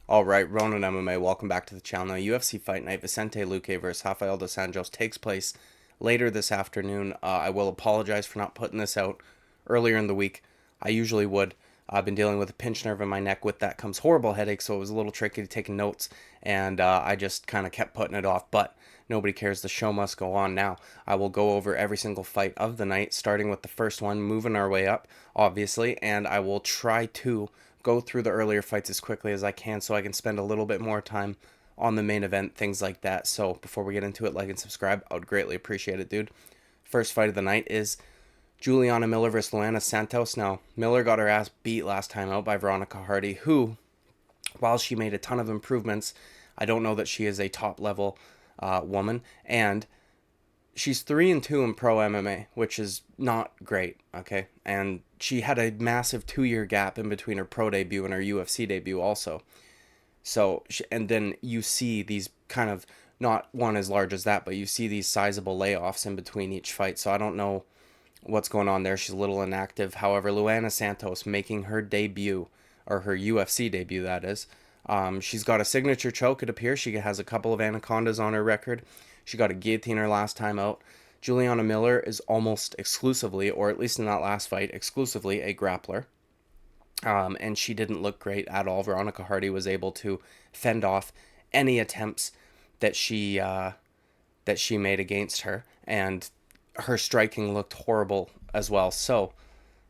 Alright, Ronan MMA, welcome back to the channel. Now, UFC Fight Night, Vicente Luque versus Rafael dos Anjos takes place later this afternoon. I will apologize for not putting this out earlier in the week. I usually would. I've been dealing with a pinched nerve in my neck. With that comes horrible headache, so it was a little tricky to take notes, and I just kind of kept putting it off, but nobody cares. The show must go on now. I will go over every single fight of the night, starting with the first one, moving our way up, obviously, and I will try to go through the earlier fights as quickly as I can so I can spend a little bit more time on the main event, things like that. So before we get into it, like and subscribe. I would greatly appreciate it, dude. First fight of the night is Juliana Miller versus Luana Santos. Now, Miller got her ass beat last time out by Veronica Hardy, who, while she made a ton of improvements, I don't know that she is a top-level woman, and she's 3-2 in pro MMA, which is not great, okay? And she had a massive 2-year gap in between her pro debut and her UFC debut also. So, and then you see these kind of, not one as large as that, but you see these sizable layoffs in between each fight. So I don't know what's going on there. She's a little inactive. However, Luana Santos making her debut, or her UFC debut, that is. She's got a signature choke, it appears. She has a couple of anacondas on her record. She got a guillotine her last time out. Juliana Miller is almost exclusively, or at least in that last fight, exclusively a grappler. And she didn't look great at all. Veronica Hardy was able to fend off any attempts that she made against her, and her striking looked horrible as well. So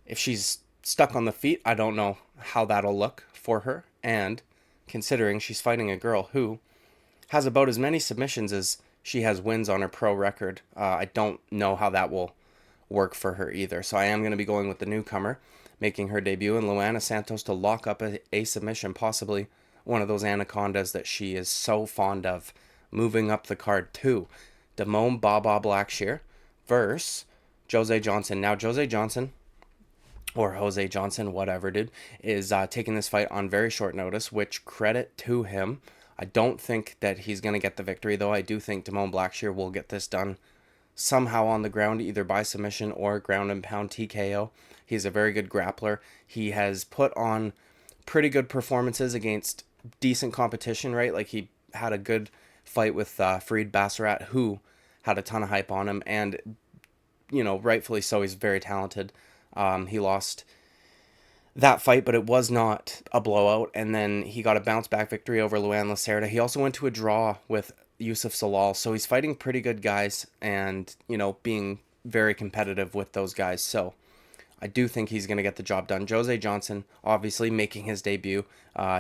if she's stuck on the feet, I don't know how that'll look for her. And considering she's fighting a girl who has about as many submissions as she has wins on her pro record, I don't know how that will work for her either. So I am going to be going with the newcomer making her debut, and Luana Santos to lock up a submission, possibly one of those anacondas that she is so fond of. Moving up the card to Damone Baba Blackshear versus Jose Johnson. Now, Jose Johnson, or Jose Johnson, whatever, dude, is taking this fight on very short notice, which credit to him. I don't think that he's going to get the victory, though. I do think Damone Blackshear will get this done somehow on the ground, either by submission or ground and pound TKO. He's a very good grappler. He has put on pretty good performances against decent competition, right? Like, he had a good fight with Farid Bassarat, who had a ton of hype on him, and, you know, rightfully so, he's very talented. He lost that fight, but it was not a blowout, and then he got a bounce-back victory over Luan Lacerda. He also went to a draw with Yusuf Salal, so he's fighting pretty good guys and, you know, being very competitive with those guys, so I do think he's going to get the job done. Jose Johnson, obviously, making his debut.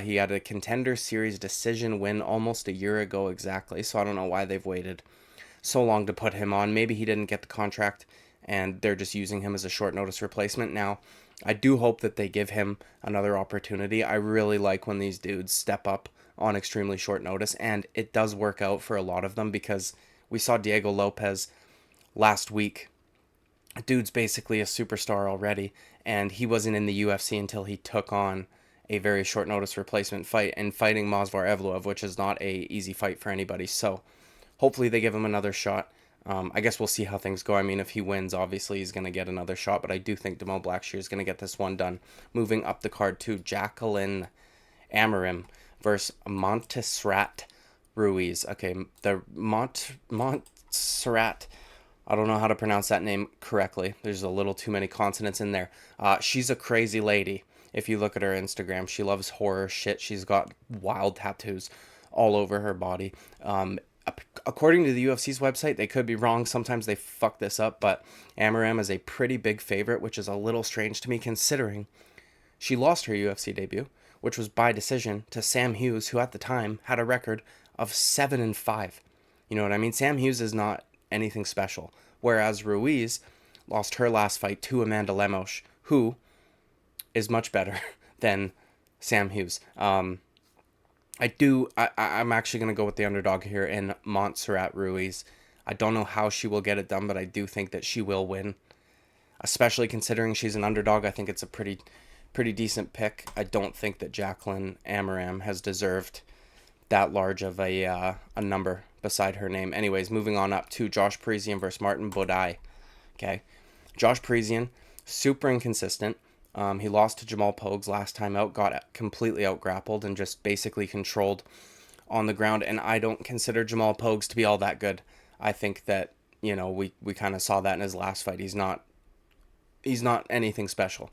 He had a Contender Series decision win almost a year ago exactly, so I don't know why they've waited so long to put him on. Maybe he didn't get the contract, and they're just using him as a short notice replacement. Now, I do hope that they give him another opportunity. I really like when these dudes step up on extremely short notice, and it does work out for a lot of them, because we saw Diego Lopez last week. Dude's basically a superstar already, and he wasn't in the UFC until he took on a very short notice replacement fight and fighting Movsar Evloev, which is not a easy fight for anybody. So hopefully they give him another shot. I guess we'll see how things go. I mean, if he wins, obviously he's going to get another shot, but I do think Damone Blackshear is going to get this one done. Moving up the card to Jacqueline Amorim versus Montserrat Ruiz. Okay, the Montserrat, I don't know how to pronounce that name correctly. There's a little too many consonants in there. She's a crazy lady. If you look at her Instagram, she loves horror shit. She's got wild tattoos all over her body. According to the UFC's website, they could be wrong. Sometimes they fuck this up, but Amorim is a pretty big favorite, which is a little strange to me considering she lost her UFC debut, which was by decision, to Sam Hughes, who at the time had a record of 7-5. You know what I mean? Sam Hughes is not anything special, whereas Ruiz lost her last fight to Amanda Lemos, who is much better than Sam Hughes. I'm actually going to go with the underdog here in Montserrat Ruiz. I don't know how she will get it done, but I do think that she will win, especially considering she's an underdog. I think it's a pretty decent pick. I don't think that Jacqueline Amorim has deserved that large of a number beside her name. Anyways, moving on up to Josh Parisian versus Martin Buday. Okay, Josh Parisian, super inconsistent. He lost to Jamal Pogues last time out, got completely out-grappled and just basically controlled on the ground. And I don't consider Jamal Pogues to be all that good. I think that, we kind of saw that in his last fight. He's not anything special.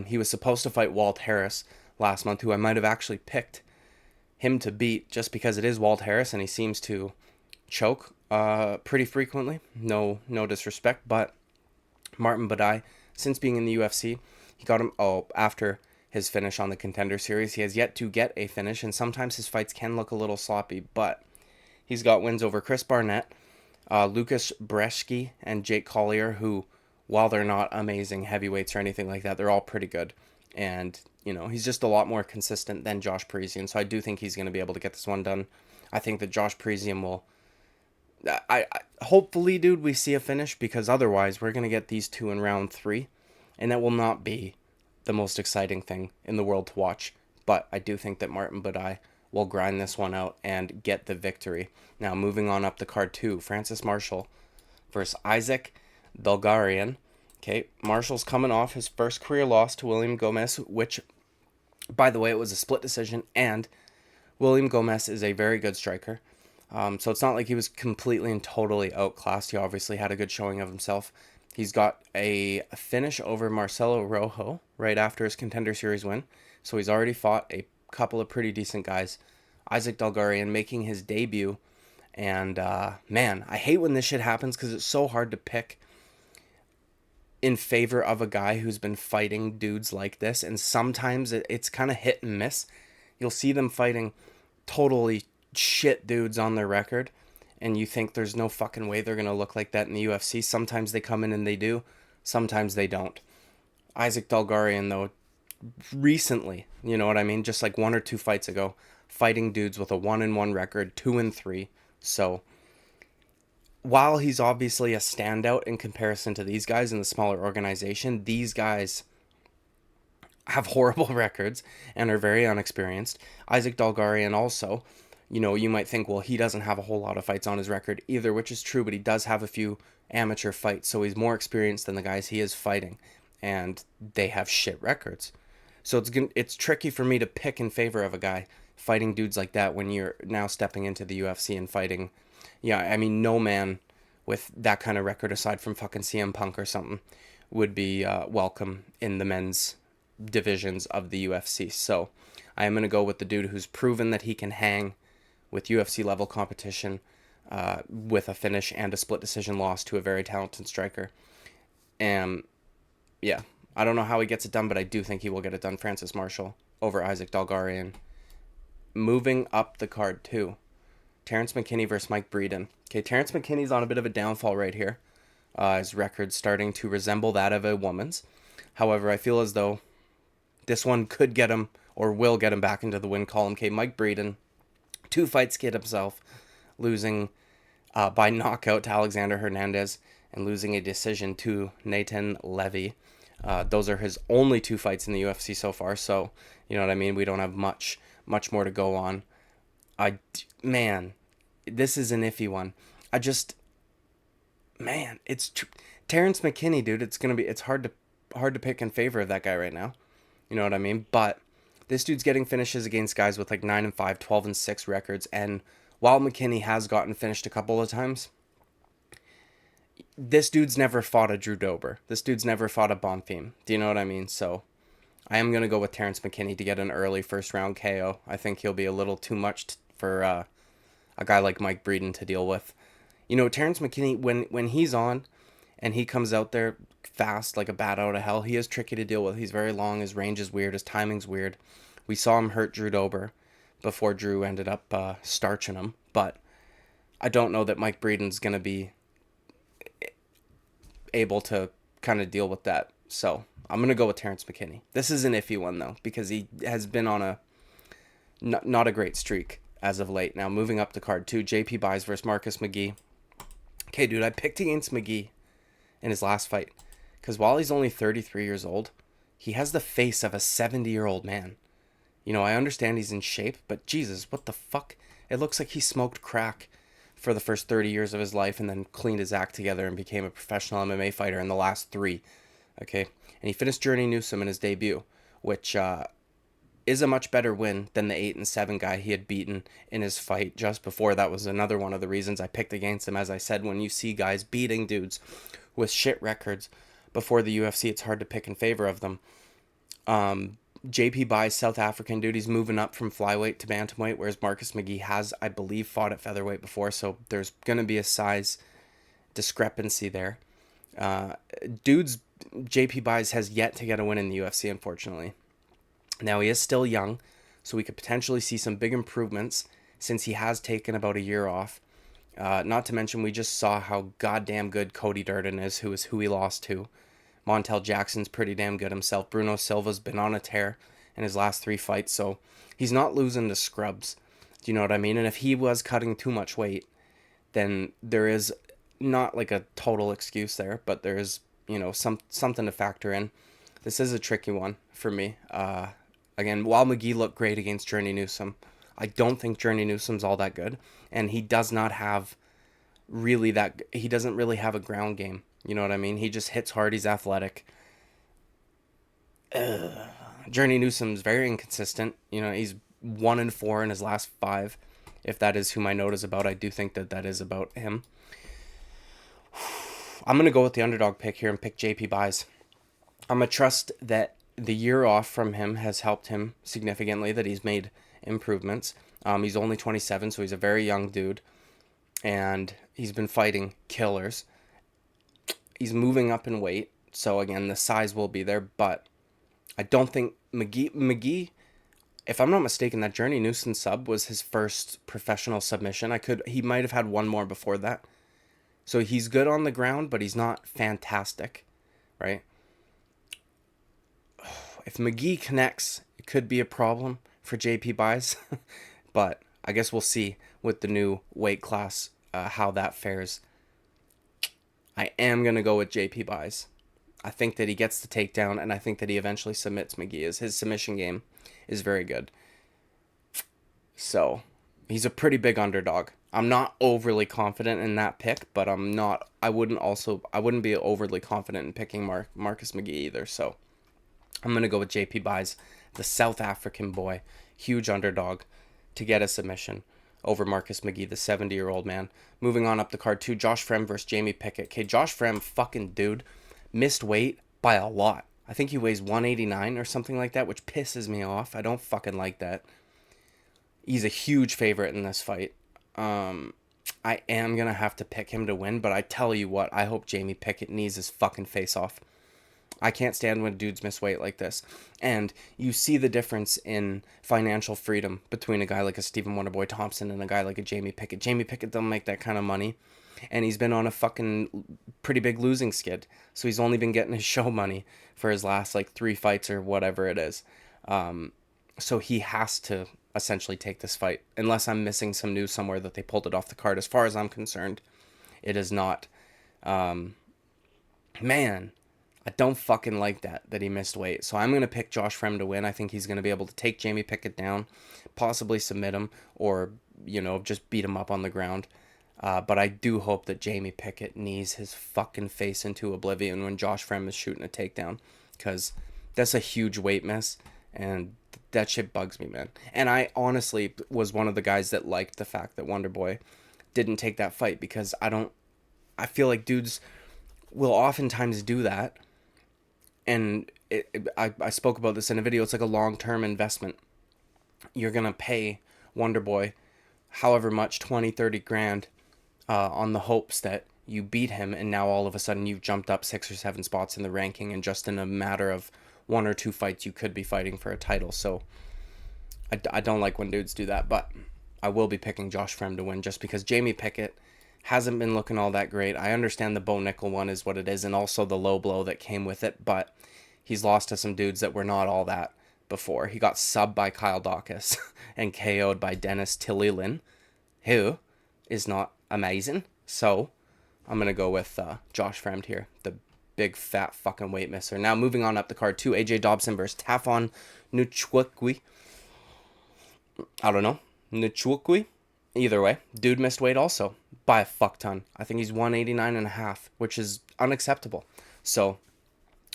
He was supposed to fight Walt Harris last month, who I might have actually picked him to beat just because it is Walt Harris and he seems to choke pretty frequently. No disrespect, but Martin Buday, since being in the UFC, he got him after his finish on the Contender Series. He has yet to get a finish, and sometimes his fights can look a little sloppy, but he's got wins over Chris Barnett, Lucas Brzeski, and Jake Collier, who, while they're not amazing heavyweights or anything like that, they're all pretty good. And, he's just a lot more consistent than Josh Parisian, so I do think he's going to be able to get this one done. I think that Josh Parisian will... hopefully, dude, we see a finish, because otherwise we're going to get these two in round 3, and that will not be the most exciting thing in the world to watch. But I do think that Martin Buday will grind this one out and get the victory. Now, moving on up the card 2, Francis Marshall versus Isaac Dulgarian. Okay, Marshall's coming off his first career loss to William Gomez, which, by the way, it was a split decision, and William Gomez is a very good striker. So it's not like he was completely and totally outclassed. He obviously had a good showing of himself. He's got a finish over Marcelo Rojo right after his Contender Series win. So he's already fought a couple of pretty decent guys. Isaac Dulgarian making his debut. And, man, I hate when this shit happens because it's so hard to pick in favor of a guy who's been fighting dudes like this. And sometimes it's kind of hit and miss. You'll see them fighting totally shit dudes on their record, and you think there's no fucking way they're going to look like that in the UFC. Sometimes they come in and they do. Sometimes they don't. Isaac Dulgarian, though, recently, you know what I mean? Just like 1 or 2 fights ago, fighting dudes with a 1-1 record, 2-3. So, while he's obviously a standout in comparison to these guys in the smaller organization, these guys have horrible records and are very unexperienced. Isaac Dulgarian also, you might think, well, he doesn't have a whole lot of fights on his record either, which is true, but he does have a few amateur fights, so he's more experienced than the guys he is fighting, and they have shit records. So it's tricky for me to pick in favor of a guy fighting dudes like that when you're now stepping into the UFC and fighting. Yeah, I mean, no man with that kind of record, aside from fucking CM Punk or something, would be welcome in the men's divisions of the UFC. So I am going to go with the dude who's proven that he can hang with UFC level competition with a finish and a split decision loss to a very talented striker. And yeah, I don't know how he gets it done, but I do think he will get it done. Francis Marshall over Isaac Dulgarian. Moving up the card too, Terrence McKinney versus Mike Breeden. Okay, Terrence McKinney's on a bit of a downfall right here. His record's starting to resemble that of a woman's. However, I feel as though this one could get him, or will get him back into the win column. Okay, Mike Breeden, 2 fights kid himself, losing by knockout to Alexander Hernandez and losing a decision to Nathan Levy. Those are his only 2 fights in the UFC so far, so you know what I mean? We don't have much more to go on. Man, this is an iffy one. Terrence McKinney, dude. It's hard to pick in favor of that guy right now. You know what I mean? But this dude's getting finishes against guys with like 9-5, 12-6 records, and while McKinney has gotten finished a couple of times, this dude's never fought a Drew Dober. This dude's never fought a Bonfim. Do you know what I mean? So I am going to go with Terrence McKinney to get an early first round KO. I think he'll be a little too much for a guy like Mike Breeden to deal with. Terrence McKinney, when he's on and he comes out there fast like a bat out of hell, he is tricky to deal with. He's very long. His range is weird. His timing's weird. We saw him hurt Drew Dober before Drew ended up starching him. But I don't know that Mike Breeden's going to be able to kind of deal with that. So I'm going to go with Terrence McKinney. This is an iffy one, though, because he has been on a not a great streak as of late. Now, moving up the card, too, JP Buys versus Marcus McGhee. Okay, dude, I picked against McGhee in his last fight, because while he's only 33 years old, he has the face of a 70-year-old man. I understand he's in shape, but Jesus, what the fuck? It looks like he smoked crack for the first 30 years of his life and then cleaned his act together and became a professional MMA fighter in the last 3. Okay, and he finished Journey Newsom in his debut, which is a much better win than the 8-7 guy he had beaten in his fight just before. That was another one of the reasons I picked against him. As I said, when you see guys beating dudes with shit records before the UFC, it's hard to pick in favor of them. JP Buy's South African dude, he's moving up from flyweight to bantamweight, whereas Marcus McGhee has, I believe, fought at featherweight before, so there's going to be a size discrepancy there. Dude's JP Buys has yet to get a win in the UFC, unfortunately. Now, he is still young, so we could potentially see some big improvements since he has taken about a year off. Not to mention, we just saw how goddamn good Cody Durden is who he lost to. Montel Jackson's pretty damn good himself. Bruno Silva's been on a tear in his last 3 fights, so he's not losing to scrubs. Do you know what I mean? And if he was cutting too much weight, then there is not like a total excuse there, but there is, something to factor in. This is a tricky one for me. Again, while McGhee looked great against Journey Newsom, I don't think Journey Newsom's all that good, and he does not have he doesn't really have a ground game. You know what I mean? He just hits hard. He's athletic. Journey Newsom's very inconsistent. He's 1-4 in his last 5. If that is who my note is about, I do think that is about him. I'm going to go with the underdog pick here and pick JP Buys. I'm going to trust that the year off from him has helped him significantly, that he's made improvements. He's only 27, so he's a very young dude. And he's been fighting killers. He's moving up in weight, so again, the size will be there, but I don't think McGhee, if I'm not mistaken, that Journey Newsom sub was his first professional submission. He might have had one more before that. So he's good on the ground, but he's not fantastic, right? If McGhee connects, it could be a problem for JP Buys, but I guess we'll see with the new weight class how that fares. I am going to go with JP Buys. I think that he gets the takedown, and I think that he eventually submits McGhee. His submission game is very good. So, he's a pretty big underdog. I'm not overly confident in that pick, but I wouldn't be overly confident in picking Marcus McGhee either. So, I'm going to go with JP Buys, the South African boy, huge underdog, to get a submission over Marcus McGhee, the 70-year-old man. Moving on up the card, too, Josh Fremd versus Jamie Pickett. Okay, Josh Fremd, fucking dude, missed weight by a lot. I think he weighs 189 or something like that, which pisses me off. I don't fucking like that. He's a huge favorite in this fight. I am going to have to pick him to win, but I tell you what, I hope Jamie Pickett knees his fucking face off. I can't stand when dudes miss weight like this. And you see the difference in financial freedom between a guy like a Stephen Wonderboy Thompson and a guy like a Jamie Pickett. Jamie Pickett doesn't make that kind of money. And he's been on a fucking pretty big losing skid. So he's only been getting his show money for his last 3 fights or whatever it is. So he has to essentially take this fight. Unless I'm missing some news somewhere that they pulled it off the card. As far as I'm concerned, it is not. Man, I don't fucking like that he missed weight. So I'm going to pick Josh Fremd to win. I think he's going to be able to take Jamie Pickett down, possibly submit him, or, just beat him up on the ground. But I do hope that Jamie Pickett knees his fucking face into oblivion when Josh Fremd is shooting a takedown. Because that's a huge weight miss, and that shit bugs me, man. And I honestly was one of the guys that liked the fact that Wonderboy didn't take that fight, because I feel like dudes will oftentimes do that. And I spoke about this in a video. It's like a long-term investment. You're going to pay Wonderboy however much, 20, 30 grand, on the hopes that you beat him, and now all of a sudden you've jumped up 6 or 7 spots in the ranking, and just in a matter of 1 or 2 fights you could be fighting for a title. So I don't like when dudes do that, but I will be picking Josh Fremd to win just because Jamie Pickett hasn't been looking all that great. I understand the Bo Nickel one is what it is, and also the low blow that came with it, but he's lost to some dudes that were not all that before. He got subbed by Kyle Daukaus and KO'd by Dennis Tillilin, who is not amazing. So I'm going to go with Josh Fremd here, the big fat fucking weight misser. Now moving on up the card, too, AJ Dobson versus Tafon NCHUKWI. I don't know. NCHUKWI? Either way, dude missed weight also by a fuck ton. I think he's 189.5, which is unacceptable. So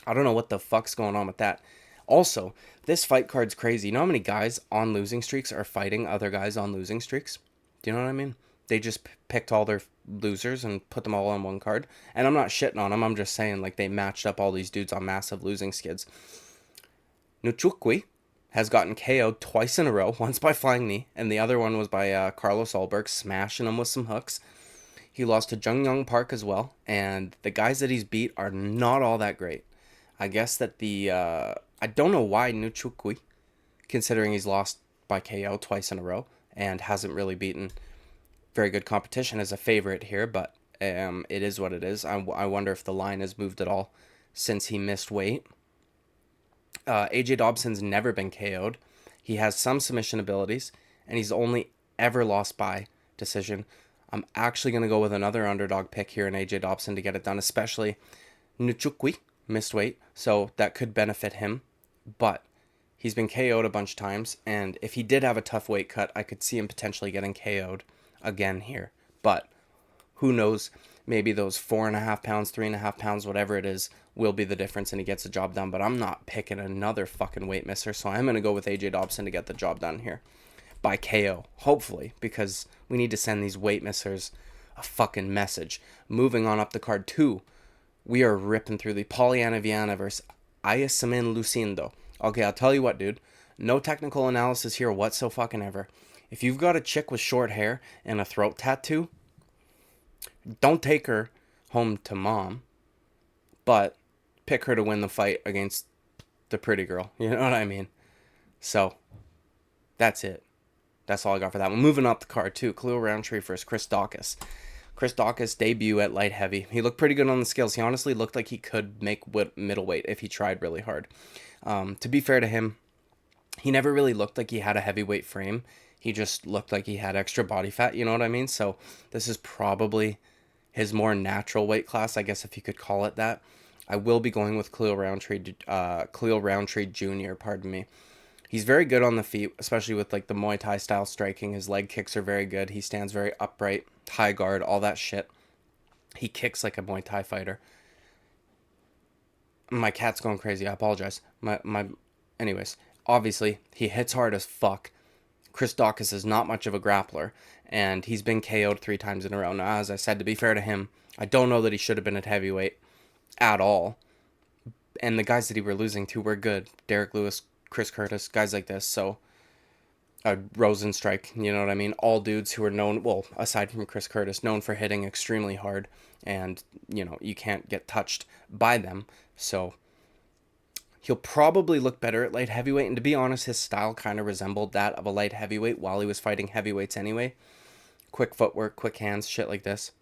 I don't know what the fuck's going on with that. Also, this fight card's crazy. You know how many guys on losing streaks are fighting other guys on losing streaks? Do you know what I mean? They just picked all their losers and put them all on one card. And I'm not shitting on them. I'm just saying, like, they matched up all these dudes on massive losing skids. NCHUKWI has gotten KO'd twice in a row. Once by flying knee, and the other one was by Carlos Ulberg, smashing him with some hooks. He lost to Jung Young Park as well. And the guys that he's beat are not all that great. I guess that I don't know why NCHUKWI, considering he's lost by KO twice in a row and hasn't really beaten very good competition, as a favorite here, but it is what it is. I wonder if the line has moved at all since he missed weight. AJ Dobson's never been KO'd. He has some submission abilities, and he's only ever lost by decision. I'm actually going to go with another underdog pick here in AJ Dobson to get it done, especially NCHUKWI missed weight, so that could benefit him. But he's been KO'd a bunch of times, and if he did have a tough weight cut, I could see him potentially getting KO'd again here. But who knows? Maybe those 4.5 pounds, 3.5 pounds, whatever it is, will be the difference, and he gets the job done. But I'm not picking another fucking weight misser, so I'm going to go with AJ Dobson to get the job done here by KO, hopefully, because we need to send these weight missers a fucking message. Moving on up the card 2, we are ripping through the Polyana VIANA versus Ayasamin Lucindo. Okay, I'll tell you what, dude. No technical analysis here whatsoever. If you've got a chick with short hair and a throat tattoo, don't take her home to mom, but pick her to win the fight against the pretty girl. You know what I mean? So, that's it. That's all I got for that one. Moving up the card, too. Khalil Roundtree versus Chris Daukaus. Chris Daukaus' debut at light heavy. He looked pretty good on the scales. He honestly looked like he could make middleweight if he tried really hard. To be fair to him, he never really looked like he had a heavyweight frame. He just looked like he had extra body fat, you know what I mean? So this is probably his more natural weight class, I guess if you could call it that. I will be going with Khalil Roundtree Jr., pardon me. He's very good on the feet, especially with like the Muay Thai style striking. His leg kicks are very good. He stands very upright, high guard, all that shit. He kicks like a Muay Thai fighter. My cat's going crazy. I apologize. Anyways, obviously, he hits hard as fuck. Chris Daukaus is not much of a grappler, and he's been KO'd 3 times in a row. Now, as I said, to be fair to him, I don't know that he should have been at heavyweight at all. And the guys that he were losing to were good. Derek Lewis, Chris Curtis, guys like this. So, Rosenstrike, you know what I mean? All dudes who are known, well, aside from Chris Curtis, known for hitting extremely hard. And, you know, you can't get touched by them. So, he'll probably look better at light heavyweight. And to be honest, his style kind of resembled that of a light heavyweight while he was fighting heavyweights anyway. Quick footwork, quick hands, shit like this.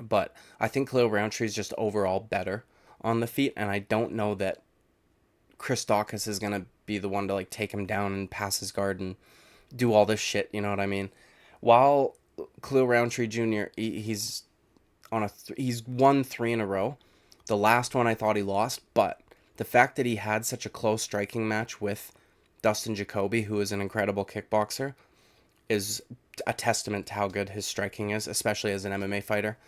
But I think Khalil Roundtree is just overall better on the feet. And I don't know that Chris Daukaus is going to be the one to like take him down and pass his guard and do all this shit, you know what I mean? While Khalil Roundtree Jr., he's won 3 in a row. The last one I thought he lost, but the fact that he had such a close striking match with Dustin Jacoby, who is an incredible kickboxer, is a testament to how good his striking is, especially as an MMA fighter.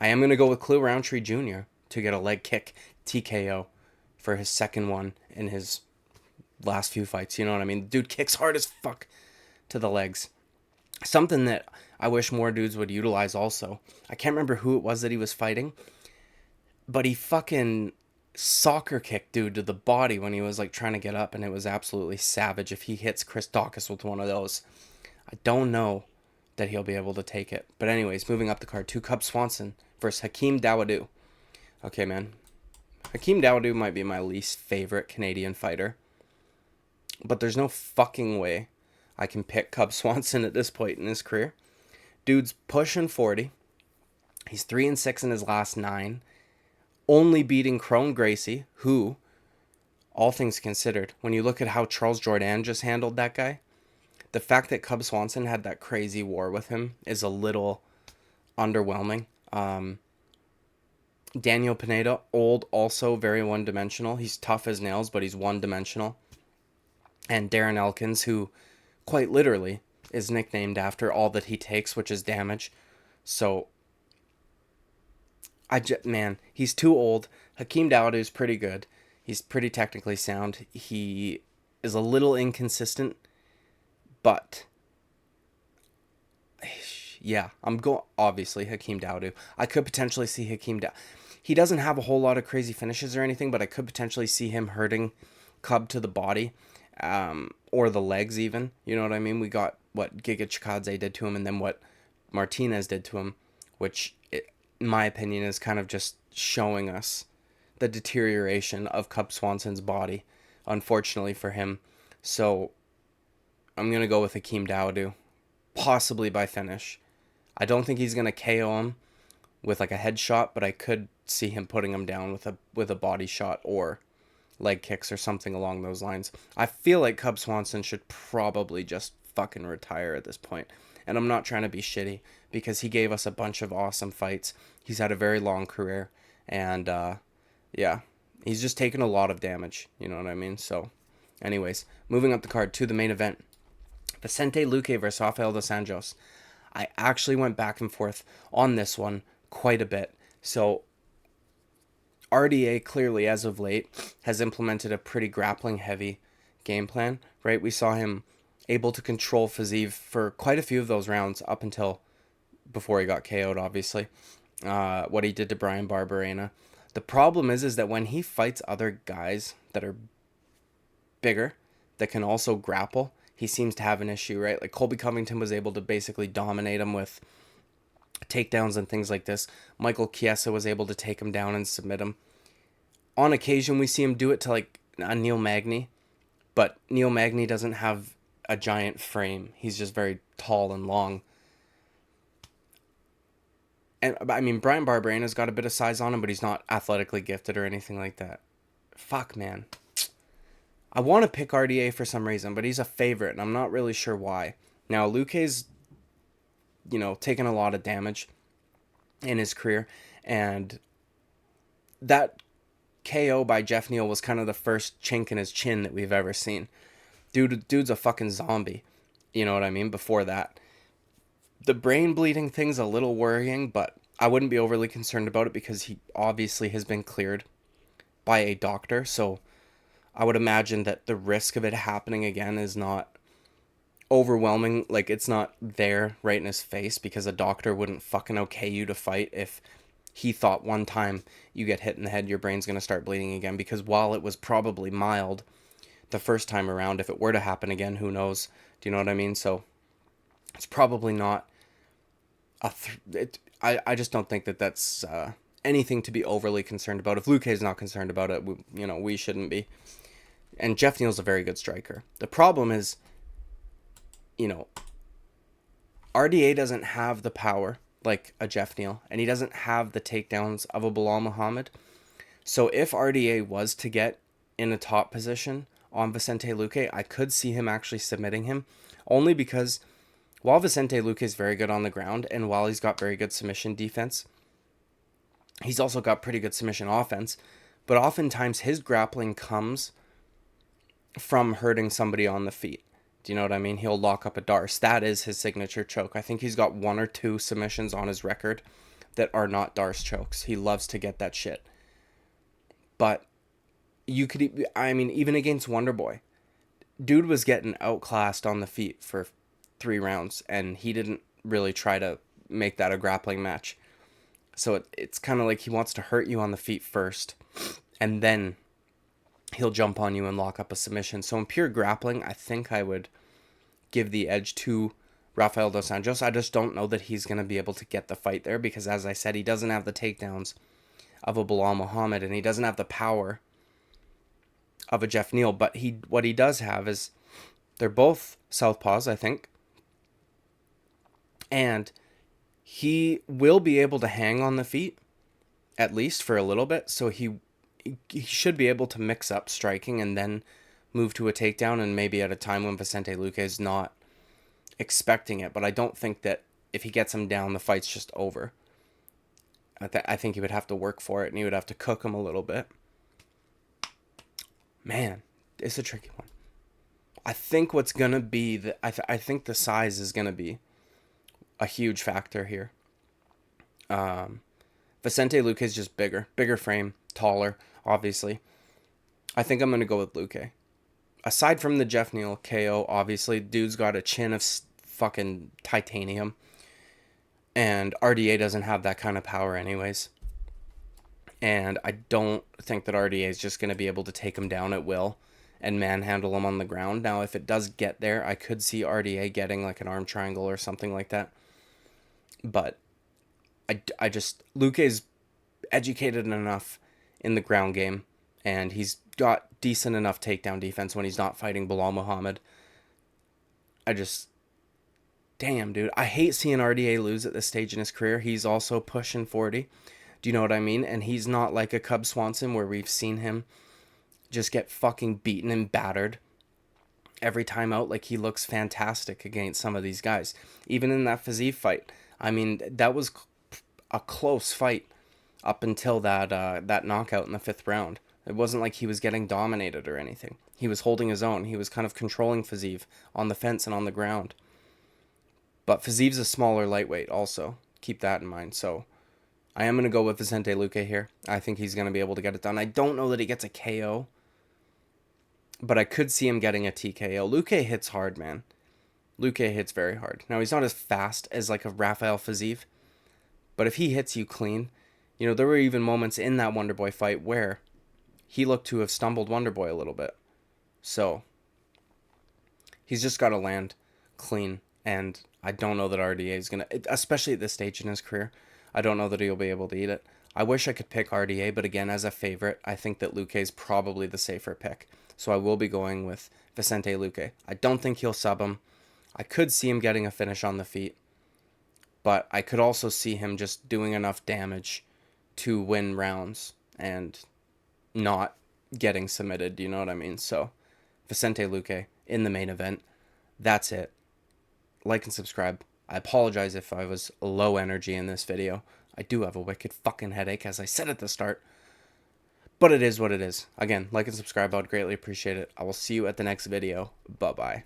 I am going to go with Khalil Roundtree Jr. to get a leg kick TKO for his second one in his last few fights. You know what I mean? Dude kicks hard as fuck to the legs. Something that I wish more dudes would utilize also. I can't remember who it was that he was fighting, but he fucking soccer kicked dude to the body when he was like trying to get up, and it was absolutely savage. If he hits Chris Daukaus with one of those, I don't know that he'll be able to take it. But anyways, moving up the card, 2 Cub Swanson versus Hakeem Dawodu. Okay, man. Hakeem Dawodu might be my least favorite Canadian fighter, but there's no fucking way I can pick Cub Swanson at this point in his career. Dude's pushing 40. He's 3-6 in his last 9. Only beating Crone Gracie, who, all things considered, when you look at how Charles Jourdain just handled that guy, the fact that Cub Swanson had that crazy war with him is a little underwhelming. Daniel Pineda, old, also very one-dimensional. He's tough as nails, but he's one-dimensional. And Darren Elkins, who quite literally is nicknamed after all that he takes, which is damage. So, man, he's too old. Hakeem Dawodu is pretty good. He's pretty technically sound. He is a little inconsistent, but yeah, I'm going obviously Hakeem Dawodu. I could potentially see Hakeem Dawodu. He doesn't have a whole lot of crazy finishes or anything, but I could potentially see him hurting Cub to the body, or the legs even. You know what I mean? We got what Giga Chikadze did to him, and then what Martinez did to him, which, in my opinion, is kind of just showing us the deterioration of Cub Swanson's body, unfortunately for him. So I'm going to go with Hakeem Dawodu, possibly by finish. I don't think he's going to KO him with like a headshot, but I could see him putting him down with a body shot or leg kicks or something along those lines. I feel like Cub Swanson should probably just fucking retire at this point. And I'm not trying to be shitty, because he gave us a bunch of awesome fights. He's had a very long career, and yeah, he's just taken a lot of damage, you know what I mean? So anyways, moving up the card to the main event. Vicente Luque versus Rafael dos Anjos. I actually went back and forth on this one quite a bit. So RDA clearly, as of late, has implemented a pretty grappling heavy game plan, right? We saw him able to control Fiziev for quite a few of those rounds up until before he got KO'd, obviously. What he did to Bryan Barberena. The problem is that when he fights other guys that are bigger, that can also grapple, he seems to have an issue, right? Like Colby Covington was able to basically dominate him with takedowns and things like this. Michael Chiesa was able to take him down and submit him. On occasion, we see him do it to like a Neil Magny, but Neil Magny doesn't have a giant frame. He's just very tall and long. And I mean, Bryan Barberena's got a bit of size on him, but he's not athletically gifted or anything like that. Fuck, man. I want to pick RDA for some reason, but he's a favorite, and I'm not really sure why. Now, Luque's, taken a lot of damage in his career, and that KO by Jeff Neal was kind of the first chink in his chin that we've ever seen. Dude's a fucking zombie. You know what I mean? Before that. The brain bleeding thing's a little worrying, but I wouldn't be overly concerned about it because he obviously has been cleared by a doctor, so I would imagine that the risk of it happening again is not overwhelming. Like, it's not there right in his face, because a doctor wouldn't fucking okay you to fight if he thought one time you get hit in the head, your brain's going to start bleeding again. Because while it was probably mild the first time around, if it were to happen again, who knows? Do you know what I mean? So it's probably not I just don't think that that's anything to be overly concerned about. If Luque is not concerned about it, we shouldn't be. And Jeff Neal's a very good striker. The problem is, RDA doesn't have the power like a Jeff Neal, and he doesn't have the takedowns of a Bilal Muhammad. So if RDA was to get in a top position on Vicente Luque, I could see him actually submitting him, only because while Vicente Luque is very good on the ground, and while he's got very good submission defense, he's also got pretty good submission offense. But oftentimes his grappling comes from hurting somebody on the feet. Do you know what I mean? He'll lock up a Darce. That is his signature choke. I think he's got 1 or 2 submissions on his record that are not Darce chokes. He loves to get that shit. But even against Wonderboy, dude was getting outclassed on the feet for 3 rounds, and he didn't really try to make that a grappling match. So it's kind of like he wants to hurt you on the feet first, and then he'll jump on you and lock up a submission. So in pure grappling, I think I would give the edge to Rafael dos Anjos. I just don't know that he's going to be able to get the fight there, because, as I said, he doesn't have the takedowns of a Bilal Muhammad, and he doesn't have the power of a Jeff Neal. But what he does have is, they're both southpaws, I think, and he will be able to hang on the feet, at least for a little bit. So he should be able to mix up striking and then move to a takedown, and maybe at a time when Vicente Luque is not expecting it. But I don't think that if he gets him down, the fight's just over. I think he would have to work for it, and he would have to cook him a little bit. Man, it's a tricky one. I think what's going to be, I think the size is going to be a huge factor here. Vicente Luque is just bigger frame, taller, obviously. I think I'm going to go with Luque. Aside from the Jeff Neal KO, obviously, dude's got a chin of fucking titanium. And RDA doesn't have that kind of power anyways. And I don't think that RDA is just going to be able to take him down at will and manhandle him on the ground. Now, if it does get there, I could see RDA getting like an arm triangle or something like that. But I just, Luque's educated enough in the ground game, and he's got decent enough takedown defense when he's not fighting Bilal Muhammad. Damn, dude. I hate seeing RDA lose at this stage in his career. He's also pushing 40. Do you know what I mean? And he's not like a Cub Swanson where we've seen him just get fucking beaten and battered every time out. Like, he looks fantastic against some of these guys. Even in that Fiziev fight. I mean, that was a close fight up until that knockout in the 5th round. It wasn't like he was getting dominated or anything. He was holding his own. He was kind of controlling Fiziev on the fence and on the ground. But Fiziev's a smaller lightweight also. Keep that in mind. So I am going to go with Vicente Luque here. I think he's going to be able to get it done. I don't know that he gets a KO, but I could see him getting a TKO. Luque hits hard, man. Luque hits very hard. Now, he's not as fast as like a Rafael Fiziev, but if he hits you clean, you know, there were even moments in that Wonderboy fight where he looked to have stumbled Wonderboy a little bit. So he's just got to land clean. And I don't know that RDA is going to, especially at this stage in his career, I don't know that he'll be able to eat it. I wish I could pick RDA, but again, as a favorite, I think that Luque is probably the safer pick. So I will be going with Vicente Luque. I don't think he'll sub him. I could see him getting a finish on the feet, but I could also see him just doing enough damage to win rounds and not getting submitted, you know what I mean? So Vicente Luque in the main event. That's it. Like and subscribe. I apologize if I was low energy in this video. I do have a wicked fucking headache, as I said at the start. But it is what it is. Again, like and subscribe. I would greatly appreciate it. I will see you at the next video. Bye-bye.